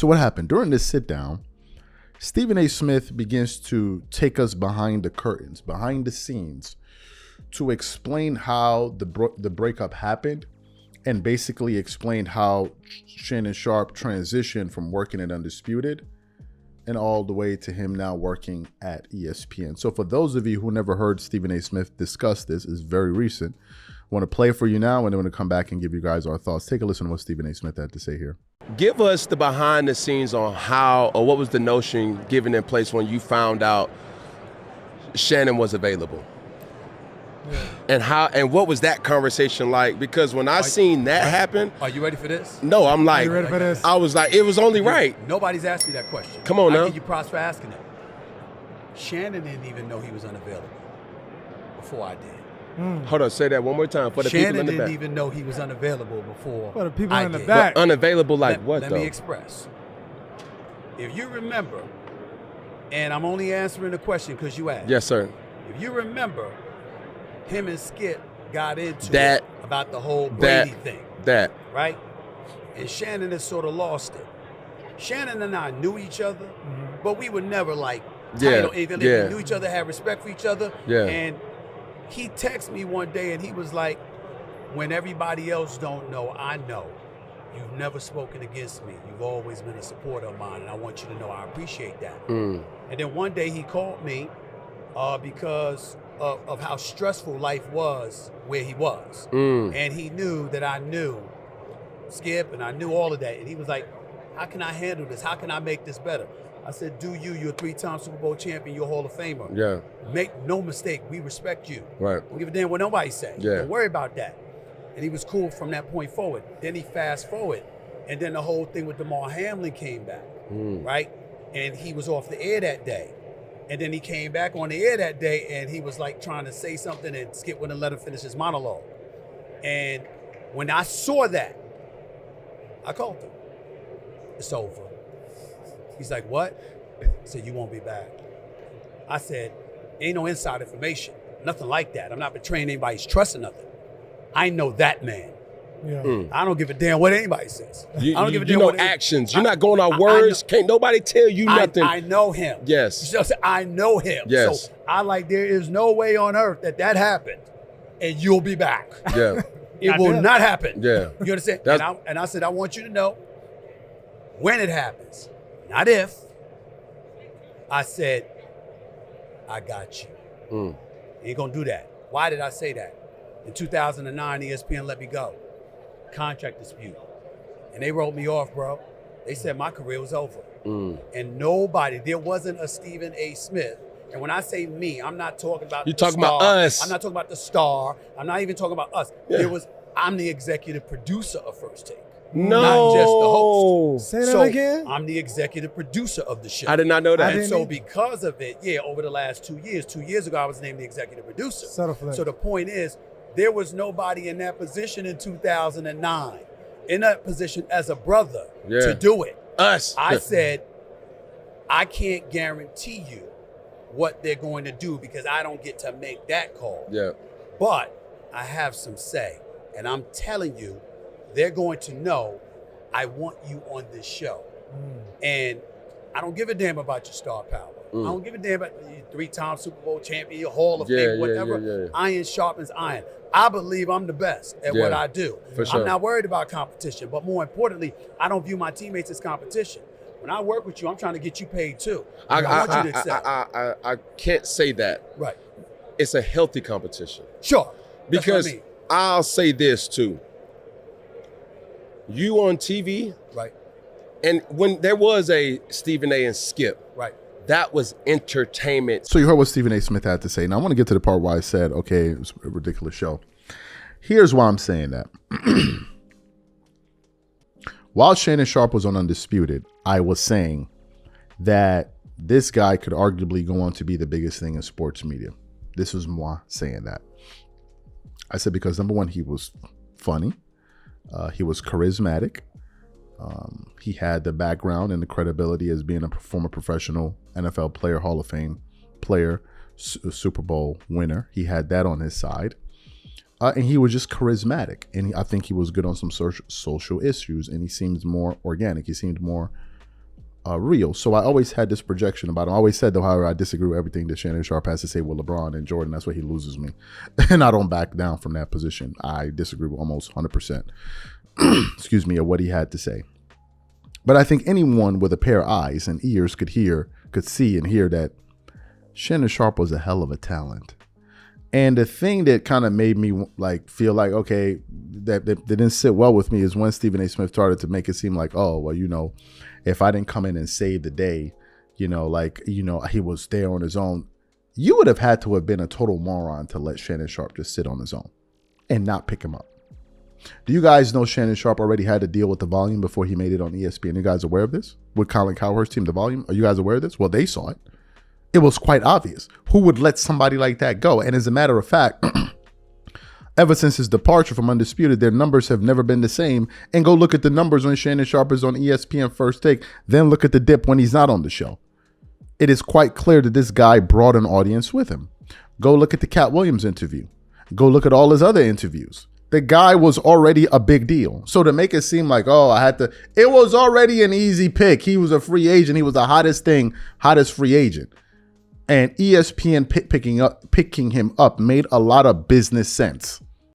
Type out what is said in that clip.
So what happened? During this sit down, Stephen A. Smith begins to take us behind the curtains, behind the scenes, to explain how the breakup happened, and basically explained how Shannon Sharpe transitioned from working at Undisputed and all the way to him now working at ESPN. So for those of you who never heard Stephen A. Smith discuss this, it's very recent. I want to play for you now, and then I'm going to come back and give you guys our thoughts. Take a listen to what Stephen A. Smith had to say here. Give us the behind the scenes on how, or what was the notion given in place when you found out Shannon was available? Yeah. And what was that conversation like? Because when I seen that happen. Are you ready for this? No, I'm like, are you ready for this? I was like, it was only right. Nobody's asked you that question. Come on now. I give you props for asking it. Shannon didn't even know he was unavailable before I did. Hold on, say that one more time for the people in the back. Shannon didn't even know he was unavailable before. For the people in the did. back. But unavailable like what though? Let me express. If you remember, and I'm only answering the question because you asked. Yes, sir. If you remember, him and Skip got into that it about the whole Brady thing. Right? And Shannon has sort of lost it. Shannon and I knew each other, but we were never like tight or anything. We knew each other, had respect for each other. Yeah. And he texted me one day and he was like, when everybody else don't know, I know. You've never spoken against me. You've always been a supporter of mine, and I want you to know I appreciate that. And then one day he called me because of how stressful life was where he was. And he knew that I knew Skip and I knew all of that. And he was like, how can I handle this? How can I make this better? I said, do you. You're a 3-time Super Bowl champion. You're a Hall of Famer. Yeah. Make no mistake. We respect you. Right. Don't give a damn what nobody say. Yeah. Don't worry about that. And he was cool from that point forward. Then he fast forward. And then the whole thing with Damar Hamlin came back. Right? And he was off the air that day. And then he came back on the air that day and he was like trying to say something and Skip wouldn't let him finish his monologue. And when I saw that, I called him. It's over. He's like, what? I said, you won't be back. I said, ain't no inside information. Nothing like that. I'm not betraying anybody's trust or nothing. I know that man. Yeah. I don't give a damn what anybody says. I don't give a damn what actions. You're not going on words. Can't nobody tell you nothing. I know him. Yes. I know him. Yes. So I there is no way on earth that happened and you'll be back. Yeah. It will not happen. Yeah. You understand? And I said, I want you to know when it happens, not if. I said, I got you. You ain't gonna do that. Why did I say that? In 2009, ESPN let me go. Contract dispute. And they wrote me off, bro. They said my career was over. And there wasn't a Stephen A. Smith. And when I say me, I'm not talking about You're talking about us. I'm not talking about the star. I'm not even talking about us. Yeah. I'm the executive producer of First Take. No. Not just the host. Say that again? I'm the executive producer of the show. I did not know that. And so because of it, over the last 2 years ago, I was named the executive producer. So the point is, there was nobody in that position in 2009, in that position as a brother to do it. Us. I said, I can't guarantee you what they're going to do because I don't get to make that call. Yeah. But I have some say. And I'm telling you, they're going to know I want you on this show. And I don't give a damn about your star power. I don't give a damn about you 3-time Super Bowl champion, your Hall of Fame, whatever. Iron sharpens iron. I believe I'm the best at what I do. For sure. I'm not worried about competition, but more importantly, I don't view my teammates as competition. When I work with you, I'm trying to get you paid too. I want you to excel. I can't say that. Right. It's a healthy competition. Sure. That's Because what I mean. I'll say this too. You on TV, right? And when there was a Stephen A. and Skip, right? That was entertainment. So you heard what Stephen A. Smith had to say. Now I want to get to the part where I said, okay, it was a ridiculous show. Here's why I'm saying that. While Shannon Sharpe was on Undisputed, I was saying that this guy could arguably go on to be the biggest thing in sports media. This was moi saying that. I said because number one, he was funny. He was charismatic. He had the background and the credibility as being a former professional NFL player, Hall of Fame player, Super Bowl winner. He had that on his side. And he was just charismatic. And I think he was good on some social issues. And he seemed more organic. He seemed more real. So I always had this projection about him. I always said, though, however, I disagree with everything that Shannon Sharpe has to say with LeBron and Jordan. That's why he loses me. And I don't back down from that position. I disagree with almost 100%, excuse me, of what he had to say. But I think anyone with a pair of eyes and ears could see and hear that Shannon Sharpe was a hell of a talent. And the thing that kind of made me like feel like, okay, that didn't sit well with me is when Stephen A. Smith started to make it seem like, oh, well, you know, if I didn't come in and save the day, you know, like, you know, he was there on his own. You would have had to have been a total moron to let Shannon Sharpe just sit on his own and not pick him up. Do you guys know Shannon Sharpe already had to deal with the volume before he made it on ESPN? You guys aware of this? With Colin Cowherd's team, the volume? Are you guys aware of this? Well, they saw it. It was quite obvious. Who would let somebody like that go? And as a matter of fact, ever since his departure from Undisputed, their numbers have never been the same. And go look at the numbers when Shannon Sharpe is on ESPN First Take. Then look at the dip when he's not on the show. It is quite clear that this guy brought an audience with him. Go look at the Cat Williams interview. Go look at all his other interviews. The guy was already a big deal. So to make it seem like, oh, it was already an easy pick. He was a free agent. He was the hottest free agent. And ESPN picking him up made a lot of business sense.